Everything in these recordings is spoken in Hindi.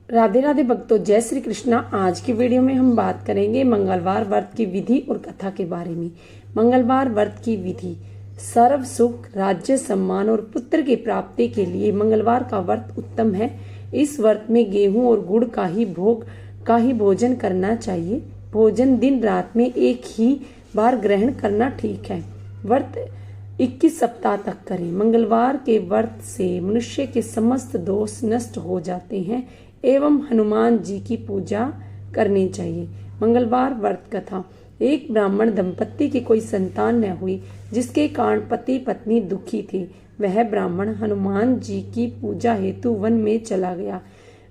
राधे राधे भक्तों, जय श्री कृष्णा। आज की वीडियो में हम बात करेंगे मंगलवार व्रत की विधि और कथा के बारे में। मंगलवार व्रत की विधि। सर्व सुख, राज्य, सम्मान और पुत्र की प्राप्ति के लिए मंगलवार का व्रत उत्तम है। इस व्रत में गेहूं और गुड़ का ही भोजन करना चाहिए। भोजन दिन रात में एक ही बार ग्रहण करना ठीक है। व्रत 21 सप्ताह तक करें। मंगलवार के व्रत से मनुष्य के समस्त दोष नष्ट हो जाते हैं एवं हनुमान जी की पूजा करनी चाहिए। मंगलवार व्रत कथा। एक ब्राह्मण दंपत्ति की कोई संतान न हुई, जिसके कारण पति पत्नी दुखी थे। वह ब्राह्मण हनुमान जी की पूजा हेतु वन में चला गया।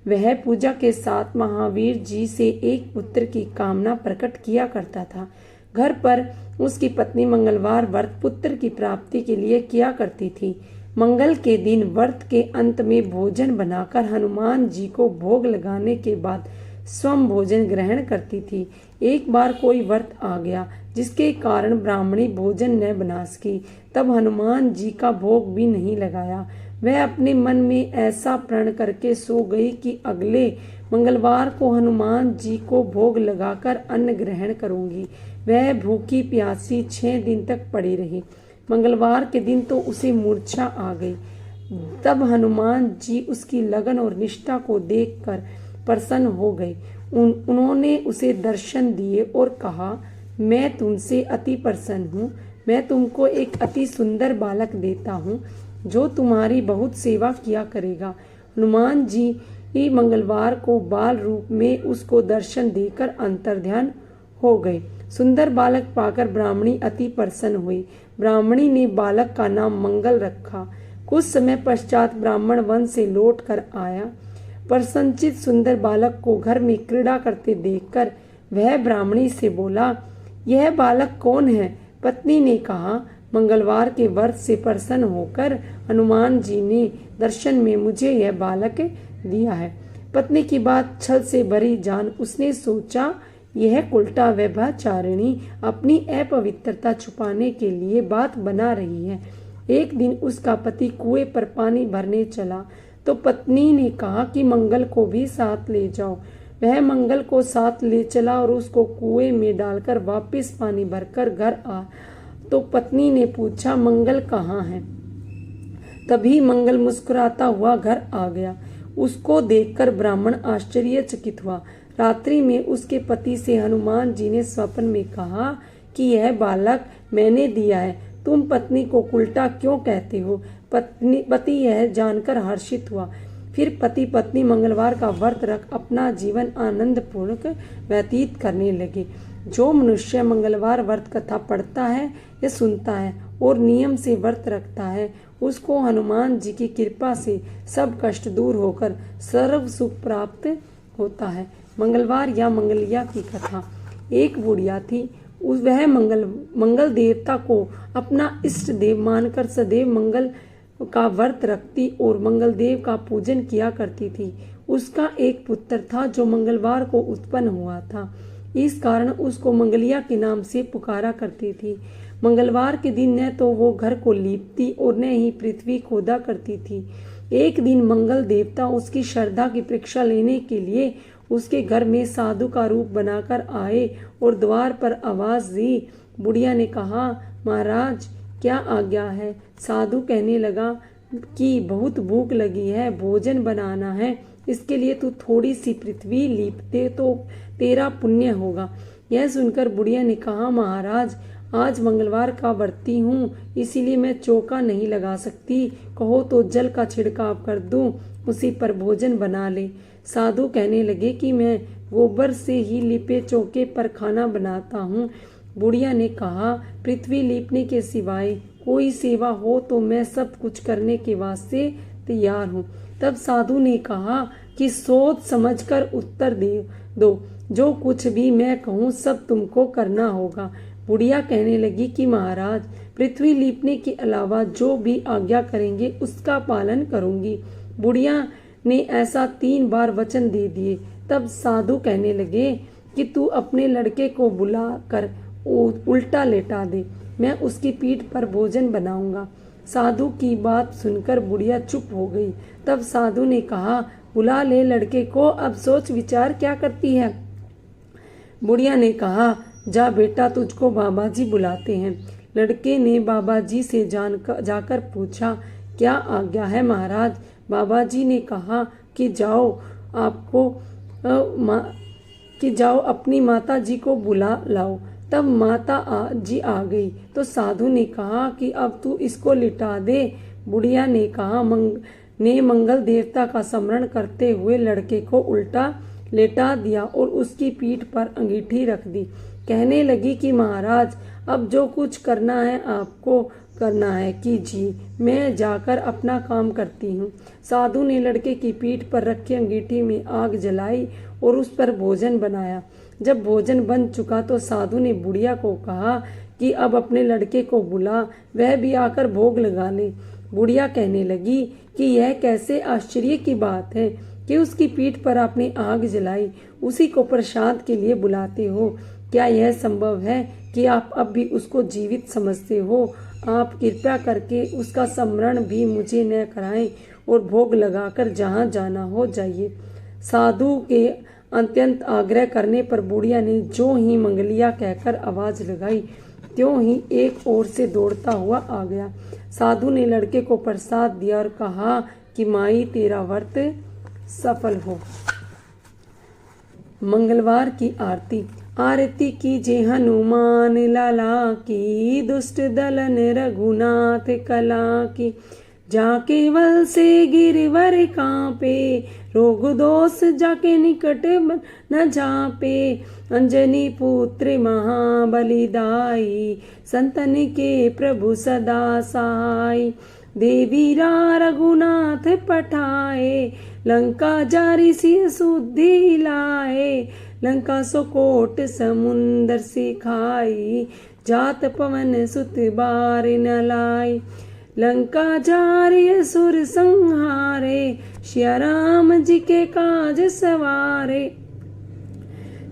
वह पूजा के साथ महावीर जी से एक पुत्र की कामना प्रकट किया करता था। घर पर उसकी पत्नी मंगलवार व्रत पुत्र की प्राप्ति के लिए किया करती थी। मंगल के दिन व्रत के अंत में भोजन बनाकर हनुमान जी को भोग लगाने के बाद स्वयं भोजन ग्रहण करती थी। एक बार कोई व्रत आ गया जिसके कारण ब्राह्मणी भोजन न बना सकी। तब हनुमान जी का भोग भी नहीं लगाया। वह अपने मन में ऐसा प्रण करके सो गई कि अगले मंगलवार को हनुमान जी को भोग लगाकर अन्न ग्रहण करूंगी। वह भूखी प्यासी 6 दिन तक पड़ी रही। मंगलवार के दिन तो उसे मूर्छा आ गई। तब हनुमान जी उसकी लगन और निष्ठा को देखकर प्रसन्न हो गए। उन्होंने उसे दर्शन दिए और कहा, मैं तुमसे अति प्रसन्न हूँ। मैं तुमको एक अति सुंदर बालक देता हूँ जो तुम्हारी बहुत सेवा किया करेगा। हनुमान जी मंगलवार को बाल रूप में उसको दर्शन देकर अंतर्ध्यान हो गए। सुंदर बालक पाकर ब्राह्मणी अति प्रसन्न हुई। ब्राह्मणी ने बालक का नाम मंगल रखा। कुछ समय पश्चात ब्राह्मण वन से लौट कर आया। प्रसन्नचित सुंदर बालक को घर में क्रीड़ा करते देखकर वह ब्राह्मणी से बोला, यह बालक कौन है? पत्नी ने कहा, मंगलवार के व्रत से प्रसन्न होकर हनुमान जी ने दर्शन में मुझे यह बालक दिया है। पत्नी की बात छल से भरी जान उसने सोचा, यह उल्टा व्यभिचारिणी अपनी अपवित्रता छुपाने के लिए बात बना रही है। एक दिन उसका पति कुएं पर पानी भरने चला तो पत्नी ने कहा कि मंगल को भी साथ ले जाओ। वह मंगल को साथ ले चला और उसको कुएं में डालकर वापस पानी भरकर घर आ तो पत्नी ने पूछा, मंगल कहाँ है? तभी मंगल मुस्कुराता हुआ घर आ गया। उसको देखकर ब्राह्मण आश्चर्यचकित हुआ। रात्रि में उसके पति से हनुमान जी ने स्वप्न में कहा कि यह बालक मैंने दिया है। तुम पत्नी को उल्टा क्यों कहते हो? पति यह जानकर हर्षित हुआ। फिर पति पत्नी मंगलवार का व्रत रख अपना जीवन आनंद पूर्वक व्यतीत करने लगे। जो मनुष्य मंगलवार व्रत कथा पढ़ता है या सुनता है और नियम से व्रत रखता है, उसको हनुमान जी की कृपा से सब कष्ट दूर होकर सर्व सुख प्राप्त होता है। मंगलवार या मंगलिया की कथा। एक बुढ़िया थी। वह मंगल देवता को अपना इष्ट देव मानकर सदैव मंगल का व्रत रखती और मंगल देव का पूजन किया करती थी। उसका एक पुत्र था जो मंगलवार को उत्पन्न हुआ था। इस कारण उसको मंगलिया के नाम से पुकारा करती थी। मंगलवार के दिन न तो वो घर को लीपती और न ही पृथ्वी खोदा करती थी। एक दिन मंगल देवता उसकी श्रद्धा की परीक्षा लेने के लिए उसके घर में साधु का रूप बनाकर आए और द्वार पर आवाज दी। बुढ़िया ने कहा, महाराज क्या आज्ञा है? साधु कहने लगा कि बहुत भूख लगी है, भोजन बनाना है। इसके लिए तू थोड़ी सी पृथ्वी लीप दे तो तेरा पुण्य होगा। यह सुनकर बुढ़िया ने कहा, महाराज आज मंगलवार का व्रती हूँ, इसीलिए मैं चौका नहीं लगा सकती। कहो तो जल का छिड़काव कर दूं, उसी पर भोजन बना ले। साधु कहने लगे कि मैं गोबर से ही लिपे चौके पर खाना बनाता हूँ। बुढ़िया ने कहा, पृथ्वी लीपने के सिवाय कोई सेवा हो तो मैं सब कुछ करने के वास्ते तैयार हूँ। तब साधु ने कहा कि सोच समझकर उत्तर दो, जो कुछ भी मैं कहूँ सब तुमको करना होगा। बुढ़िया कहने लगी कि महाराज पृथ्वी लीपने के अलावा जो भी आज्ञा करेंगे उसका पालन करूंगी। बुढ़िया ने ऐसा 3 बार वचन दे दिए। तब साधु कहने लगे कि तू अपने लड़के को बुला कर उल्टा लेटा दे, मैं उसकी पीठ पर भोजन बनाऊंगा। साधु की बात सुनकर बुढ़िया चुप हो गई। तब साधु ने कहा, बुला ले लड़के को, अब सोच विचार क्या करती है। बुढ़िया ने कहा, जा बेटा, तुझको बाबा जी बुलाते हैं। लड़के ने बाबा जी से जाकर पूछा, क्या आज्ञा है महाराज। बाबा जी ने कहा कि जाओ अपनी माता जी को बुला लाओ। तब माता जी आ गई तो साधु ने कहा कि अब तू इसको लिटा दे। बुढ़िया ने कहा, मंगल देवता का स्मरण करते हुए लड़के को उल्टा लेटा दिया और उसकी पीठ पर अंगीठी रख दी। कहने लगी कि महाराज, अब जो कुछ करना है आपको करना है कीजिए, मैं जाकर अपना काम करती हूँ। साधु ने लड़के की पीठ पर रखी अंगीठी में आग जलाई और उस पर भोजन बनाया। जब भोजन बन चुका तो साधु ने बुढ़िया को कहा कि अब अपने लड़के को बुला, वह भी आकर भोग लगा ले। बुढ़िया कहने लगी कि यह कैसे आश्चर्य की बात है कि उसकी पीठ पर आपने आग जलाई, उसी को प्रसाद के लिए बुलाते हो। क्या यह संभव है कि आप अब भी उसको जीवित समझते हो? आप कृपया करके उसका स्मरण भी मुझे न कराएं और भोग लगाकर जहाँ जाना हो जाइए। साधु के अत्यंत आग्रह करने पर बुढ़िया ने जो ही मंगलिया कहकर आवाज लगाई, त्यों ही एक ओर से दौड़ता हुआ आ गया। साधु ने लड़के को प्रसाद दिया और कहा कि माई, तेरा व्रत सफल हो। मंगलवार की आरती। आरती कीजे हनुमान लाला की, दुष्ट दलन रघुनाथ कला की। जाके वल से गिरवर कांपे, रोग दोष जाके निकट न झापे। अंजनी पुत्र महाबलिदाई, संतन के प्रभु सदा सहाय। देवीरा रघुनाथ पठाए, लंका जारी सिय सुधि लाए। लंका सोकोट समुंदर सिखाई, जात पवन सुत बार न लाई। लंका जारी असुर संहारे, सिया राम जी के काज सवारे।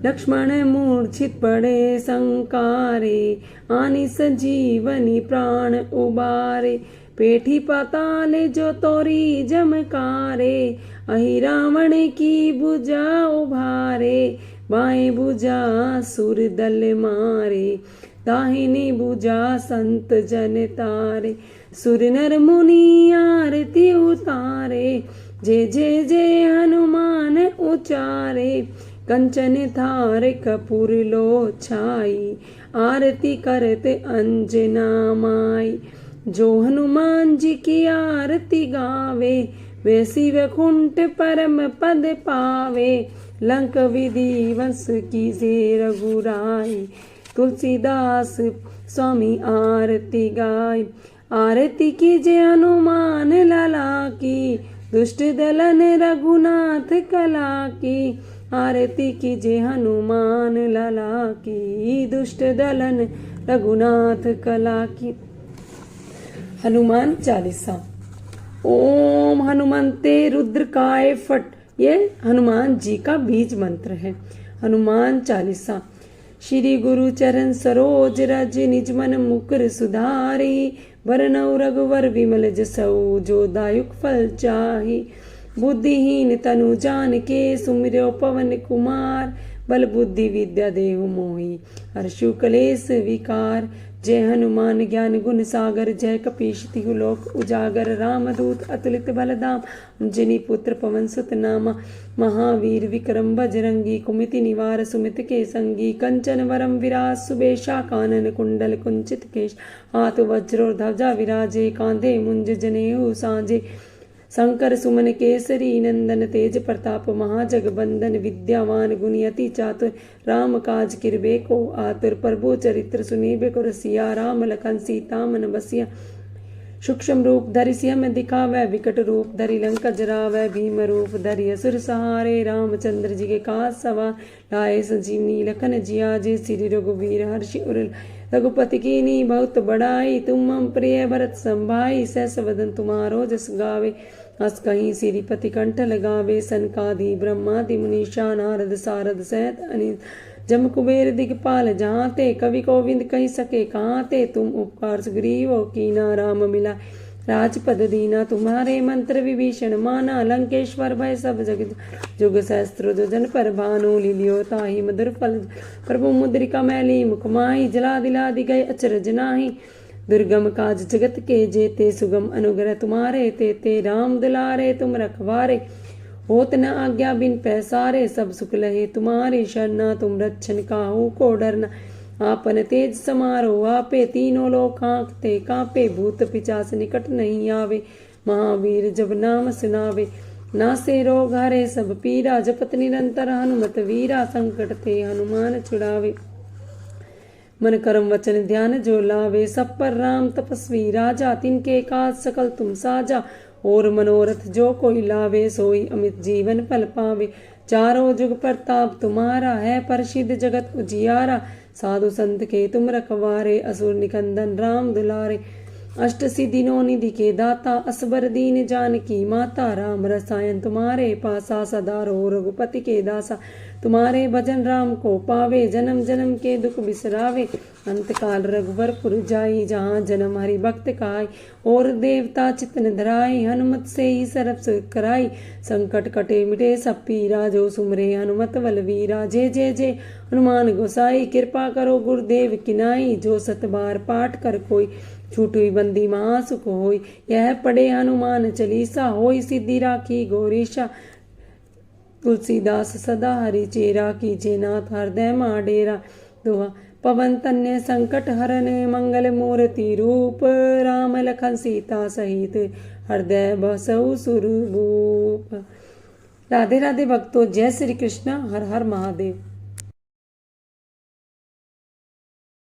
लक्ष्मण मूर्छित पड़े संकारे, आनी संजीवनी प्राण उबारे। पेठी पाताले जो तोरी जमकारे, अहि रावण की भुजा उभारे। बाएं भुजा सुर दल मारे, दाहिनी भुजा संत जन तारे। सुर नर मुनि आरती उतारे, जय जय जय हनुमान उचारे। कंचन थार कपूर लो छाई, आरती करते अंजना माई। जो हनुमान जी की आरती गावे, वैसी वैकुंठ परम पद पावे। लंक विधि वंश की जे रघुराई, तुलसीदास स्वामी आरती गाय। आरती कीजे हनुमान लाला की, दुष्ट दलन रघुनाथ कला की। आरती कीजे हनुमान लाला की, दुष्ट दलन रघुनाथ कला की। हनुमान चालीसा। ओम हनुमंते रुद्रकाय फट, ये हनुमान जी का बीज मंत्र है। हनुमान चालीसा। श्री गुरु चरण सरोज रज, निज मन मुकुर सुधारी। वरनौ रघुवर विमल जसऊ, जो दायुक फल चाही। बुद्धिहीन तनु जान के, सुमिरो पवन कुमार। बल बुद्धि विद्या देहु मोहि, हर्षु कलेश विकार। जय हनुमान ज्ञान गुण सागर, जय कपीश तिहु लोक उजागर। रामदूत अतुलित बलधाम, अंजनी पुत्र पवन सुत नामा। महावीर विक्रम बजरंगी, कुमति निवार सुमित के संगी। कंचन वरम विराज सुबेशा, कानन कुंडल कुंचित केश। हाथ वज्र ध्वजा विराजे, कांधे मुंज जनेऊ साजे। शंकर सुमन केसरी नंदन, तेज प्रताप महाजगबंदन। विद्यावान गुणी अति चातुर, राम काज किरबे को आतुर। प्रभु चरित्र सुनीबे को रसिया, राम लखन सीता मन बसिया। सूक्ष्म रूप धरि सियम दिखावै, विकट रूप धरि लंका जरावै। भीम रूप धरि असुर सहारे, रामचंद्र जी के काज सवार। लाए संजीवनी लखन जियाजे, श्री रघुवीर हर्षि उर। रघुपति कीनी बहुत बड़ाई, तुम मम प्रिय भरत संभाई। सहस वदन तुम्हारो जस गावे, हस कहीं श्रीपति कंठ लगावे। सनकादि ब्रह्मादि मुनीषा, नारद सारद सहित अनिल। जम कुबेर दिगपाल जहाँ ते, कवि कोविंद कही सके कहाँ ते। तुम उपकार सुग्रीव कीना, राम मिला राजपद दीना तुम्हारे मंत्र विभीषण माना लंकेश्वर भय सब जग जुग सहस्त्र जो जन पर भानु लीलियो ताहि मधुर फल प्रभु मुद्रिका मैली मुखमाही जला दिला दी गए अचरज नाही दुर्गम काज जगत के जेते सुगम अनुग्रह तुम्हारे ते राम दुलारे तुम रखवारे होत न आज्ञा बिन पैसारे सब सुख लहे तुम्हारी शरणा तुम रक्षण काहू को डरना आपन तेज समारो आपे तीनों लोक कांपते कांपे भूत पिचास निकट नहीं आवे महावीर जब नाम सुनावे नासे रोग हरे सब पीरा जपत निरंतर हनुमत वीरा संकट ते हनुमान छुड़ावे मन कर्म वचन ध्यान जो लावे सब पर राम तपस्वी राजा तिनके काज सकल तुम साजा और मनोरथ जो कोई लावे सोई अमित जीवन फल पावे चारों जुग प्रताप तुम्हारा है प्रसिद्ध जगत उजियारा साधु संत के तुम रखवारे असुर निकंदन राम दुलारे अष्ट सिद्धि नौ निधि के दाता असबर दीन जानकी माता राम रसायन तुम्हारे पासा सदा रो रघुपति के दासा तुम्हारे भजन राम को पावे जन्म जन्म के दुख बिसरावे अंत काल रघुवरपुर जाई जहाँ जन्म हरि भक्त काई और देवता चितन धराई हनुमत से ही सरब सुख कराई संकट कटे मिटे सब पीरा जो सुमरे हनुमत बलवीरा जय जय जय हनुमान गोसाई कृपा करो गुरुदेव किनाई जो सत बार पाठ कर कोई छूटुई बंदी महासुख होई यह पढ़े हनुमान चालीसा होई सिद्धि राखी गौरीशा तुलसीदास सदा हरि चेरा कीजे नाथ हृदय मा डेरा दोहा पवन तन्य संकट हरन मंगल मूर्ति रूप राम लखन सीता सहित हृदय बसउ सुरभूप। राधे राधे भक्तों, जय श्री कृष्ण, हर हर महादेव।